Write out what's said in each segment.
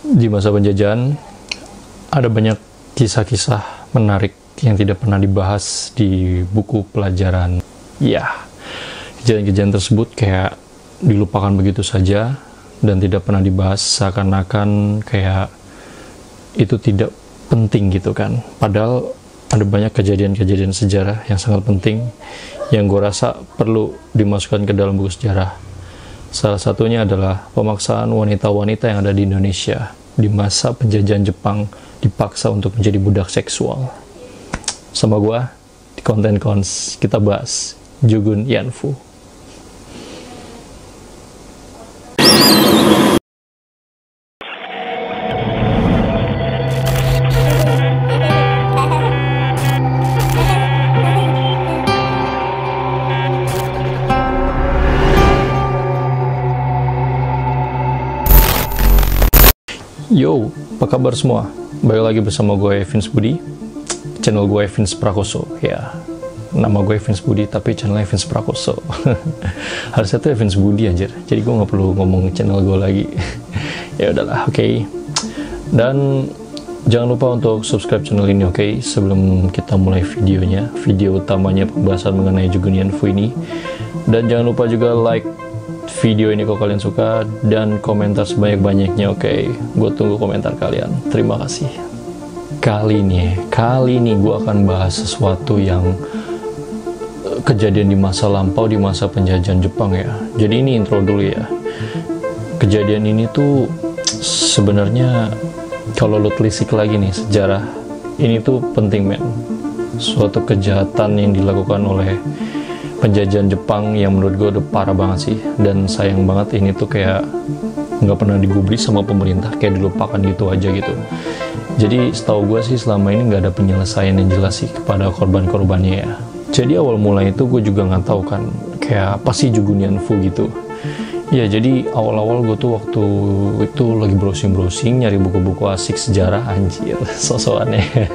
Di masa penjajahan ada banyak kisah-kisah menarik yang tidak pernah dibahas di buku pelajaran. Ya, kejadian-kejadian tersebut kayak dilupakan begitu saja dan tidak pernah dibahas, seakan-akan kayak itu tidak penting gitu kan. Padahal ada banyak kejadian-kejadian sejarah yang sangat penting yang gue rasa perlu dimasukkan ke dalam buku sejarah. Salah satunya adalah pemaksaan wanita-wanita yang ada di Indonesia di masa penjajahan Jepang dipaksa untuk menjadi budak seksual. Sama gue di konten Cons kita bahas Jugun Yanfu. Yo, apa kabar semua? Balik lagi bersama gue, Vince Budi. Channel gue, Vince Prakoso. Ya, nama gue Vince Budi, tapi channelnya Vince Prakoso. Harusnya tuh Vince Budi anjir. Jadi gue gak perlu ngomong channel gue lagi. Ya udahlah, oke. Dan jangan lupa untuk subscribe channel ini, oke? Sebelum kita mulai videonya, video utamanya pembahasan mengenai Jugun Yanfu ini. Dan jangan lupa juga like video ini kalau kalian suka, dan komentar sebanyak-banyaknya, oke? Gue tunggu komentar kalian. Terima kasih. Kali ini gue akan bahas sesuatu yang kejadian di masa lampau, di masa penjajahan Jepang ya. Jadi ini intro dulu ya. Kejadian ini tuh sebenarnya kalau lo telisik lagi nih sejarah, ini tuh penting men. Suatu kejahatan yang dilakukan oleh penjajahan Jepang yang menurut gue udah parah banget sih, dan sayang banget ini tuh kayak nggak pernah digubris sama pemerintah, kayak dilupakan gitu aja gitu. Jadi setahu gue sih selama ini nggak ada penyelesaian yang jelas sih kepada korban-korbannya ya. Jadi awal mula itu gue juga nggak tahu kan kayak apa sih Jugun Yanfu gitu ya. Jadi awal-awal gue tuh waktu itu lagi browsing nyari buku-buku asik sejarah, anjir sosokannya.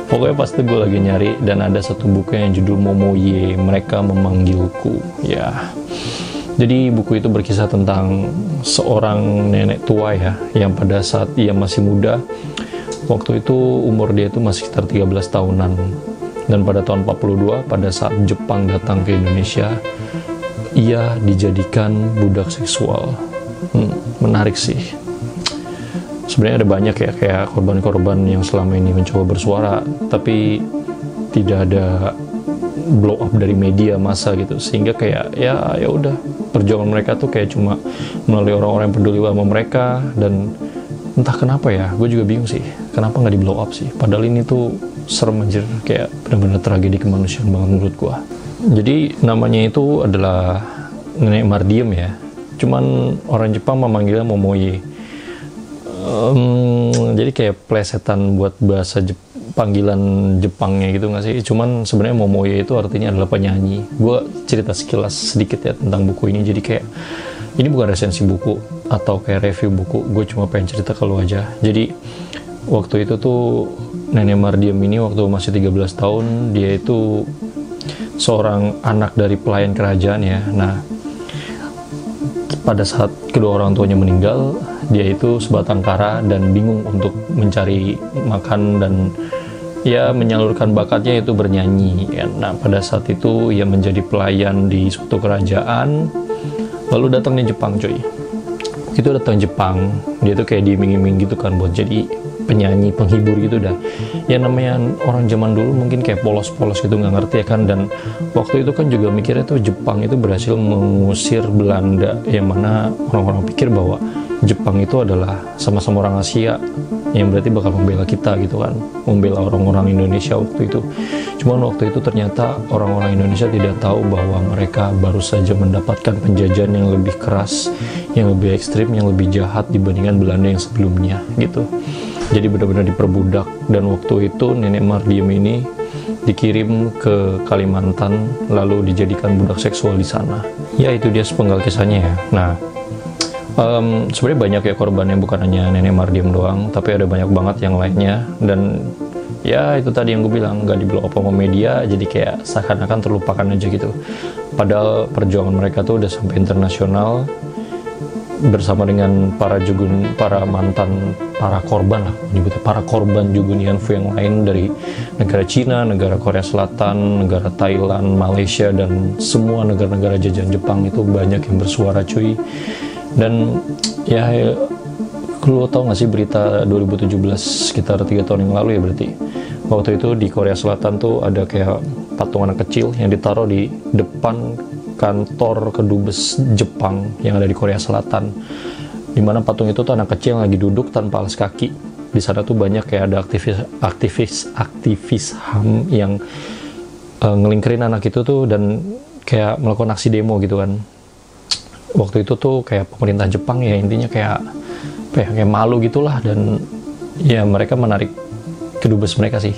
Pokoknya pas itu gue lagi nyari dan ada satu buku yang judul Momoye, Mereka Memanggilku ya. Jadi buku itu berkisah tentang seorang nenek tua ya, yang pada saat ia masih muda, waktu itu umur dia itu masih sekitar 13 tahunan. Dan pada tahun 42, pada saat Jepang datang ke Indonesia, ia dijadikan budak seksual. Menarik sih. Sebenarnya ada banyak ya kayak korban-korban yang selama ini mencoba bersuara, tapi tidak ada blow up dari media massa gitu, sehingga kayak ya udah, perjuangan mereka tuh kayak cuma melalui orang-orang yang peduli sama mereka. Dan entah kenapa ya, gue juga bingung sih kenapa nggak di blow up sih, padahal ini tuh serem anjir, kayak benar-benar tragedi kemanusiaan banget menurut gue. Jadi namanya itu adalah Nenek Mardiem ya, cuman orang Jepang memanggilnya Momoye. Jadi kayak plesetan buat bahasa panggilan Jepangnya gitu nggak sih? Cuman sebenarnya Momoye itu artinya adalah penyanyi. Gue cerita sekilas sedikit ya tentang buku ini. Jadi kayak ini bukan resensi buku atau kayak review buku, gue cuma pengen cerita ke lu aja. Jadi waktu itu tuh Nenek Mardiem ini waktu masih 13 tahun, dia itu seorang anak dari pelayan kerajaan ya. Nah, pada saat kedua orang tuanya meninggal, dia itu sebatang kara dan bingung untuk mencari makan dan ya menyalurkan bakatnya itu bernyanyi ya. Nah, pada saat itu ia menjadi pelayan di suatu kerajaan, lalu datang di Jepang cuy. Itu datang Jepang, dia tuh kayak diiming-iming gitu kan buat jadi penyanyi, penghibur gitu dah. Ya namanya orang zaman dulu mungkin kayak polos-polos gitu, nggak ngerti ya kan. Dan waktu itu kan juga mikirnya tuh Jepang itu berhasil mengusir Belanda, yang mana orang-orang pikir bahwa Jepang itu adalah sama-sama orang Asia, yang berarti bakal membela kita gitu kan, membela orang-orang Indonesia waktu itu. Cuman waktu itu ternyata orang-orang Indonesia tidak tahu bahwa mereka baru saja mendapatkan penjajahan yang lebih keras, yang lebih ekstrim, yang lebih jahat dibandingkan Belanda yang sebelumnya gitu. Jadi benar-benar diperbudak. Dan waktu itu Nenek Mardiem ini dikirim ke Kalimantan, lalu dijadikan budak seksual di sana. Ya itu dia sepenggal kisahnya ya. Nah, sebenarnya banyak ya korbannya, bukan hanya Nenek Mardiem doang, tapi ada banyak banget yang lainnya. Dan ya itu tadi yang gue bilang, nggak di blow up sama media, jadi kayak seakan-akan terlupakan aja gitu. Padahal perjuangan mereka tuh udah sampai internasional. bersama dengan para korban lah, menyebutnya para korban Jugunianfu yang lain dari negara Cina, negara Korea Selatan, negara Thailand, Malaysia, dan semua negara-negara jajahan Jepang itu banyak yang bersuara cuy. Dan ya lu tau gak sih berita 2017 sekitar 3 tahun yang lalu ya berarti, waktu itu di Korea Selatan tuh ada kayak patung anak kecil yang ditaruh di depan kantor kedubes Jepang yang ada di Korea Selatan, dimana patung itu tuh anak kecil yang lagi duduk tanpa alas kaki. Di sana tuh banyak kayak ada aktivis HAM yang ngelingkerin anak itu tuh dan kayak melakukan aksi demo gitu kan. Waktu itu tuh kayak pemerintah Jepang ya intinya kayak malu gitulah, dan ya mereka menarik kedubes mereka sih.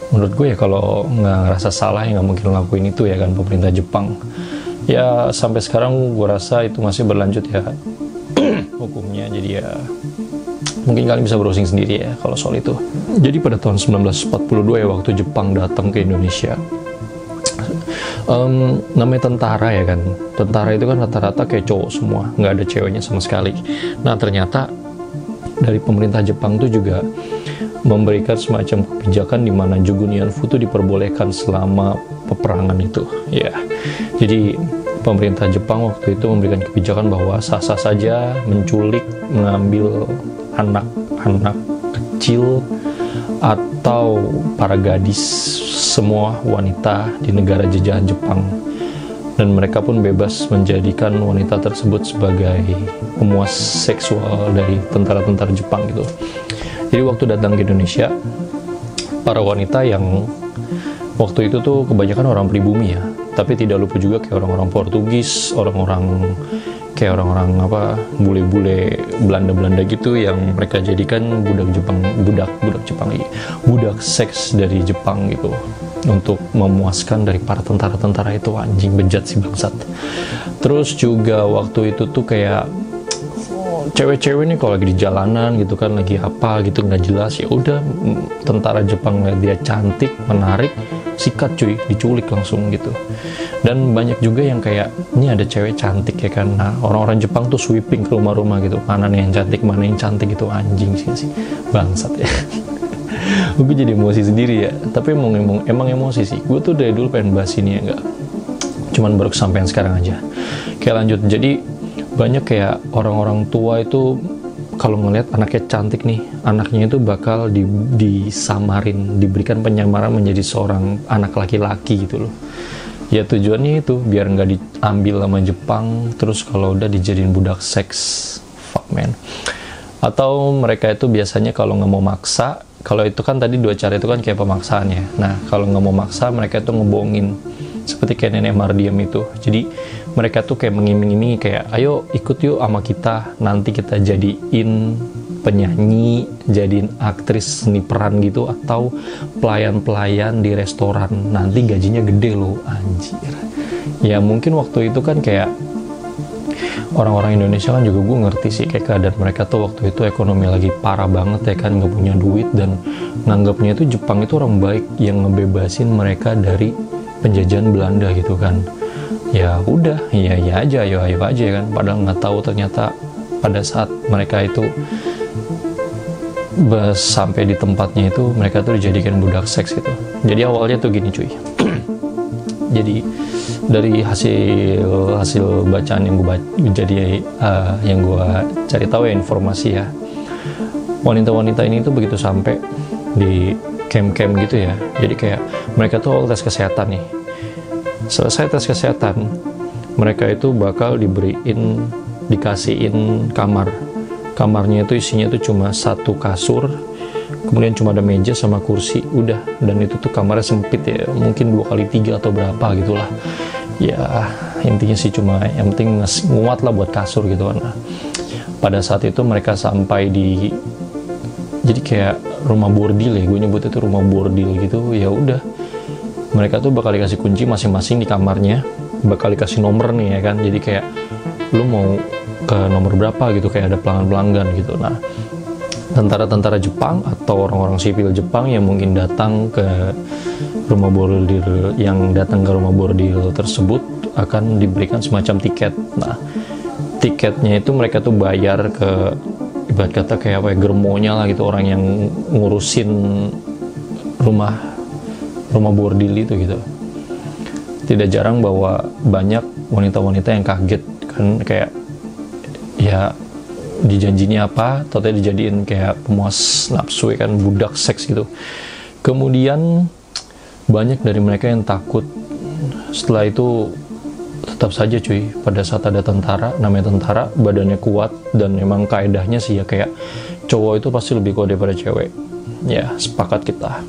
Menurut gue ya kalau nggak ngerasa salah ya nggak mungkin ngelakuin itu ya kan pemerintah Jepang. Ya sampai sekarang gue rasa itu masih berlanjut ya hukumnya, jadi ya mungkin kalian bisa browsing sendiri ya kalau soal itu. Jadi pada tahun 1942 ya waktu Jepang datang ke Indonesia, namanya tentara ya kan, tentara itu kan rata-rata kayak cowok semua, nggak ada ceweknya sama sekali. Nah ternyata dari pemerintah Jepang tuh juga memberikan semacam kebijakan di mana Jugunianfu itu diperbolehkan selama peperangan itu ya. Jadi pemerintah Jepang waktu itu memberikan kebijakan bahwa sah-sah saja menculik, mengambil anak-anak kecil atau para gadis, semua wanita di negara jajahan Jepang, dan mereka pun bebas menjadikan wanita tersebut sebagai pemuas seksual dari tentara-tentara Jepang gitu. Jadi waktu datang ke Indonesia, para wanita yang waktu itu tuh kebanyakan orang pribumi ya, tapi tidak lupa juga kayak orang-orang Portugis, orang-orang bule-bule Belanda gitu yang mereka jadikan budak seks dari Jepang gitu untuk memuaskan dari para tentara-tentara itu. Anjing bejat si bangsat. Terus juga waktu itu tuh kayak cewek-cewek nih kalau lagi di jalanan gitu kan, lagi apa gitu nggak jelas, ya udah tentara Jepang lihat dia cantik, menarik, sikat cuy, diculik langsung gitu. Dan banyak juga yang kayak ini ada cewek cantik ya kan, nah orang-orang Jepang tuh sweeping ke rumah-rumah gitu, mana nih yang cantik gitu. Anjing sih bangsat ya. Gue jadi emosi sendiri ya, tapi emang emosi sih. Gue tuh dari dulu pengen bahas ini ya, enggak cuman baru kesampaian sekarang aja. Kayak lanjut, jadi banyak kayak orang-orang tua itu kalau ngelihat anaknya cantik nih, anaknya itu bakal disamarin, diberikan penyamaran menjadi seorang anak laki-laki gitu loh. Ya tujuannya itu biar nggak diambil sama Jepang, terus kalau udah dijadiin budak seks. Fuck man. Atau mereka itu biasanya kalau nggak mau maksa, kalau itu kan tadi dua cara itu kan kayak pemaksaan ya. Nah kalau nggak mau maksa, mereka itu ngebohongin, seperti kayak nenek Mardiam itu. Jadi mereka tuh kayak mengiming-imingi kayak, ayo ikut yuk sama kita, nanti kita jadiin penyanyi, jadiin aktris seni peran gitu, atau pelayan-pelayan di restoran, nanti gajinya gede loh. Anjir. Ya mungkin waktu itu kan kayak orang-orang Indonesia kan juga gue ngerti sih kayak keadaan mereka tuh waktu itu ekonomi lagi parah banget ya kan, nggak punya duit, dan nganggapnya itu Jepang itu orang baik yang ngebebasin mereka dari penjajahan Belanda gitu kan. Ya udah, iya aja, ayo aja kan. Padahal nggak tahu ternyata pada saat mereka itu sampai di tempatnya itu, mereka tuh dijadikan budak seks gitu. Jadi awalnya tuh gini cuy. Jadi dari hasil bacaan yang gue cari tahu ya, informasi ya, wanita-wanita ini tuh begitu sampai di camp-camp gitu ya. Jadi kayak mereka tuh tes kesehatan nih. Selesai tes kesehatan, mereka itu bakal dikasihin kamarnya itu isinya tuh cuma satu kasur, kemudian cuma ada meja sama kursi, udah. Dan itu tuh kamarnya sempit ya, mungkin 2x3 atau berapa gitulah ya, intinya sih cuma yang penting nguat lah buat kasur gitu kan. Nah, pada saat itu mereka sampai di, jadi kayak rumah bordil ya, gue nyebut itu rumah bordil gitu. Ya udah, mereka tuh bakal dikasih kunci masing-masing di kamarnya, bakal dikasih nomor nih ya kan. Jadi kayak lu mau ke nomor berapa gitu, kayak ada pelanggan-pelanggan gitu. Nah, tentara-tentara Jepang atau orang-orang sipil Jepang yang mungkin datang ke rumah bordil tersebut akan diberikan semacam tiket. Nah, tiketnya itu mereka tuh bayar ke, ibarat kata kayak apa ya, germonya lah gitu, orang yang ngurusin rumah bordil itu gitu. Tidak jarang bahwa banyak wanita-wanita yang kaget kan, kayak ya dijanjinya apa, ternyata dijadiin kayak pemuas nafsu ya kan, budak seks gitu. Kemudian banyak dari mereka yang takut. Setelah itu tetap saja cuy, pada saat ada tentara, namanya tentara, badannya kuat, dan memang kaedahnya sih ya kayak cowok itu pasti lebih kuat daripada cewek. Ya, sepakat kita.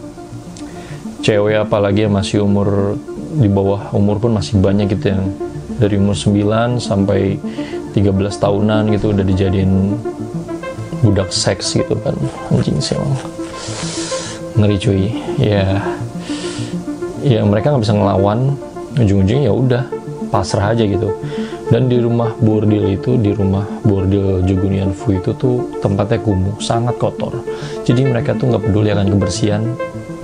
Cewek apalagi yang masih umur, di bawah umur pun masih banyak gitu, yang dari umur 9 sampai 13 tahunan gitu udah dijadiin budak seks gitu kan. Anjing sih emang. Ngeri cuy. Ya mereka nggak bisa ngelawan, ujung-ujungnya ya udah pasrah aja gitu. Dan di rumah bordil itu, di rumah bordil Jugunian Fu itu tuh tempatnya kumuh, sangat kotor. Jadi mereka tuh nggak peduli akan kebersihan.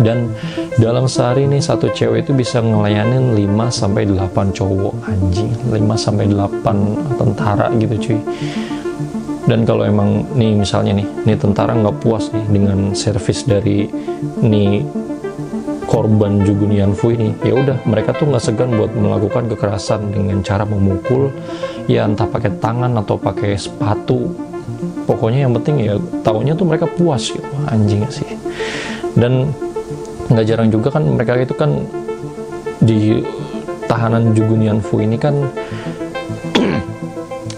Dan dalam sehari nih satu cewek itu bisa ngelayanin 5-8 cowok, anjing, 5-8 tentara gitu cuy. Dan kalau emang nih misalnya nih tentara nggak puas nih dengan servis dari nih korban Jugunian Fu ini, ya udah mereka tuh nggak segan buat melakukan kekerasan dengan cara memukul, ya entah pakai tangan atau pakai sepatu. Pokoknya yang penting ya taunya tuh mereka puas gitu, anjing sih. Dan nggak jarang juga kan mereka itu kan di tahanan Jugunian Fu ini kan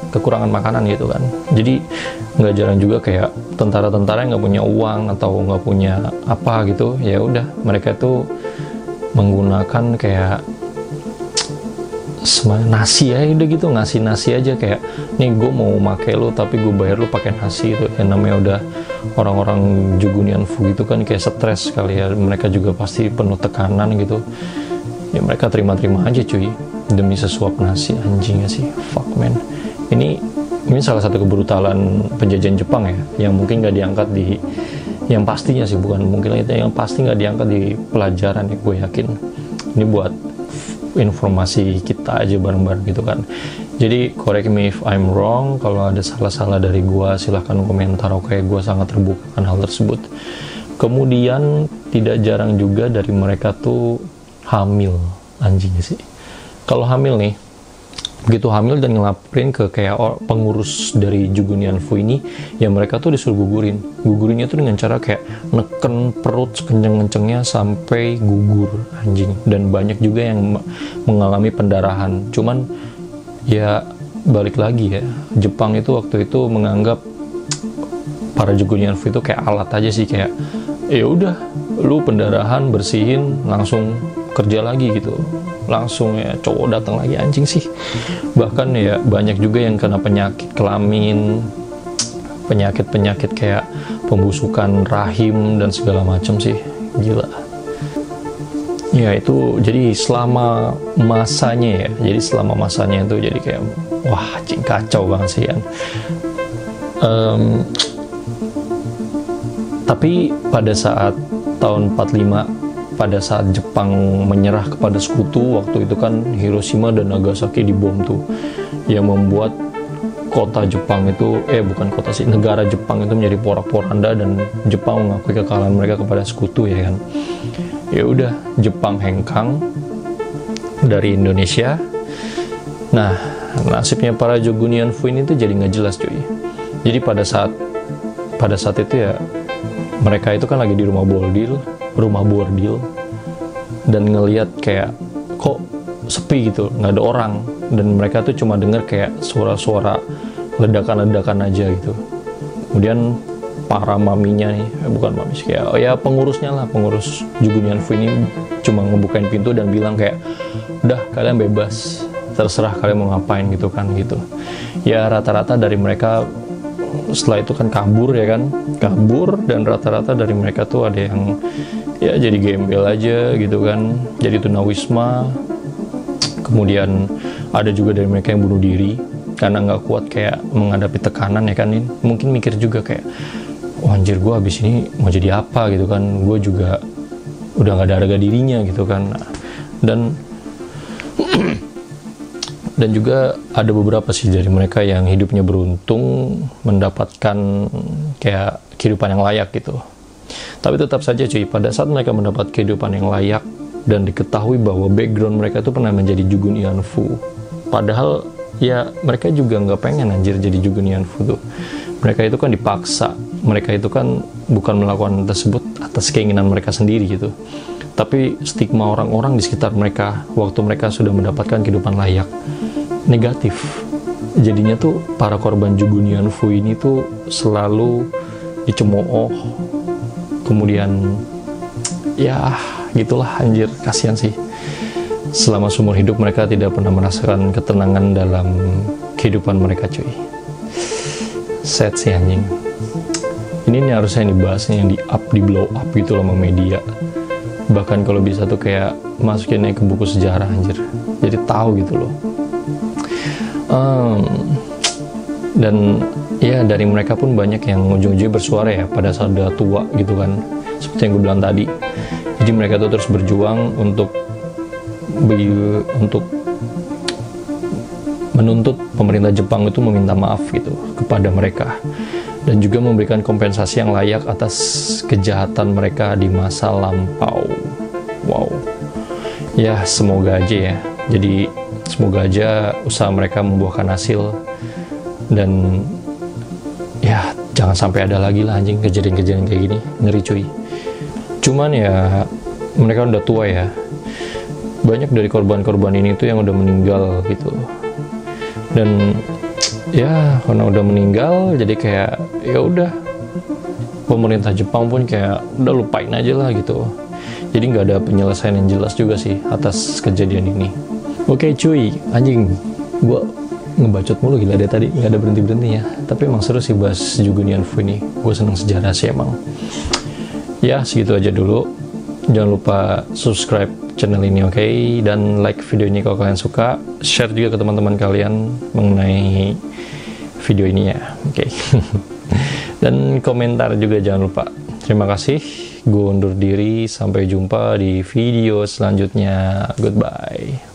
kekurangan makanan gitu kan. Jadi nggak jarang juga kayak tentara-tentara yang nggak punya uang atau nggak punya apa gitu, ya udah mereka tuh menggunakan kayak nasi ya udah gitu, ngasih nasi aja, kayak nih gue mau make lu tapi gue bayar lu pakai nasi itu. Yang namanya udah orang-orang Jugunian Fu itu kan kayak stres kali ya, mereka juga pasti penuh tekanan gitu, ya mereka terima-terima aja cuy demi sesuap nasi. Anjingnya sih, fuck man. Ini salah satu kebrutalan penjajahan Jepang ya, yang mungkin nggak diangkat di, yang pastinya sih bukan mungkin itu, yang pasti nggak diangkat di pelajaran ya, gue yakin. Ini buat informasi kita aja bareng-bareng gitu kan. Jadi correct me if I'm wrong, kalau ada salah-salah dari gue silahkan komentar. Oke, gue sangat terbuka akan hal tersebut. Kemudian tidak jarang juga dari mereka tuh hamil, anjingnya sih. Kalau hamil nih, begitu hamil dan ngelaporin ke kayak pengurus dari Jugunian Fu ini, ya mereka tuh disuruh gugurin. Gugurinnya tuh dengan cara kayak neken perut sekenceng-kencengnya sampai gugur, anjing. Dan banyak juga yang mengalami pendarahan. Cuman ya balik lagi ya, Jepang itu waktu itu menganggap para Jugunian Fu itu kayak alat aja sih, kayak ya udah lu pendarahan bersihin langsung kerja lagi gitu, langsung ya cowok datang lagi, anjing sih. Bahkan ya banyak juga yang kena penyakit kelamin, penyakit kayak pembusukan rahim dan segala macam sih, gila. Ya itu jadi selama masanya ya, itu jadi kayak wah anjing kacau banget sih kan. Tapi pada saat tahun 45, pada saat Jepang menyerah kepada sekutu, waktu itu kan Hiroshima dan Nagasaki dibom tuh, yang membuat kota Jepang itu, bukan kota sih, negara Jepang itu menjadi porak-poranda dan Jepang mengakui kekalahan mereka kepada sekutu ya kan. Ya udah, Jepang hengkang dari Indonesia. Nah, nasibnya para Jugunian Fu ini tuh jadi nggak jelas cuy. Jadi pada saat itu ya mereka itu kan lagi di rumah bordil dan ngelihat kayak kok sepi gitu, nggak ada orang, dan mereka tuh cuma dengar kayak suara-suara ledakan-ledakan aja gitu. Kemudian para maminya nih, bukan mami sih, kayak ya pengurusnya lah, pengurus Jugunian Fu ini cuma ngebukain pintu dan bilang kayak udah kalian bebas, terserah kalian mau ngapain gitu kan gitu. Ya rata-rata dari mereka setelah itu kan kabur dan rata-rata dari mereka tuh ada yang ya jadi gembel aja gitu kan, jadi tunawisma. Kemudian ada juga dari mereka yang bunuh diri karena nggak kuat kayak menghadapi tekanan ya kan. Mungkin mikir juga kayak oh anjir, gue abis ini mau jadi apa gitu kan, gue juga udah nggak ada harga dirinya gitu kan. Dan Dan juga ada beberapa sih dari mereka yang hidupnya beruntung mendapatkan kayak kehidupan yang layak gitu. Tapi tetap saja cuy, pada saat mereka mendapat kehidupan yang layak dan diketahui bahwa background mereka itu pernah menjadi Jugun Ianfu, padahal ya mereka juga nggak pengen anjir jadi Jugun Ianfu tuh. Mereka itu kan dipaksa, mereka itu kan bukan melakukan tersebut atas keinginan mereka sendiri gitu. Tapi stigma orang-orang di sekitar mereka waktu mereka sudah mendapatkan kehidupan layak negatif. Jadinya tuh para korban Jugun Ianfu ini tuh selalu dicemooh, kemudian ya gitulah anjir, kasihan sih. Selama seumur hidup mereka tidak pernah merasakan ketenangan dalam kehidupan mereka cuy. Sad sih anjing. Ini harusnya yang dibahas, yang di blow up gitu loh sama media. Bahkan kalau bisa tuh kayak masukinnya ke buku sejarah anjir, jadi tahu gitu loh. Dan ya dari mereka pun banyak yang ujung-ujungnya bersuara ya pada saat udah tua gitu kan, seperti yang gue bilang tadi. Jadi mereka tuh terus berjuang untuk menuntut pemerintah Jepang itu meminta maaf gitu kepada mereka, dan juga memberikan kompensasi yang layak atas kejahatan mereka di masa lampau. Wow. Ya, semoga aja ya. Jadi, semoga aja usaha mereka membuahkan hasil. Dan, ya, jangan sampai ada lagi lah anjing kejadian-kejadian kayak gini. Ngeri cuy. Cuman ya, mereka udah tua ya. Banyak dari korban-korban ini tuh yang udah meninggal gitu. Dan ya karena udah meninggal jadi kayak ya udah, pemerintah Jepang pun kayak udah lupain aja lah gitu. Jadi nggak ada penyelesaian yang jelas juga sih atas kejadian ini. Oke cuy, anjing gua ngebacot mulu gila deh tadi, nggak ada berhenti-berhentinya. Tapi emang seru sih bahas Jugun Ianfu ini. Gue seneng sejarah sih emang. Ya segitu aja dulu. Jangan lupa subscribe channel ini, oke? Dan like video ini kalau kalian suka. Share juga ke teman-teman kalian mengenai video ini ya, oke? Dan komentar juga jangan lupa. Terima kasih. Gue undur diri. Sampai jumpa di video selanjutnya. Goodbye.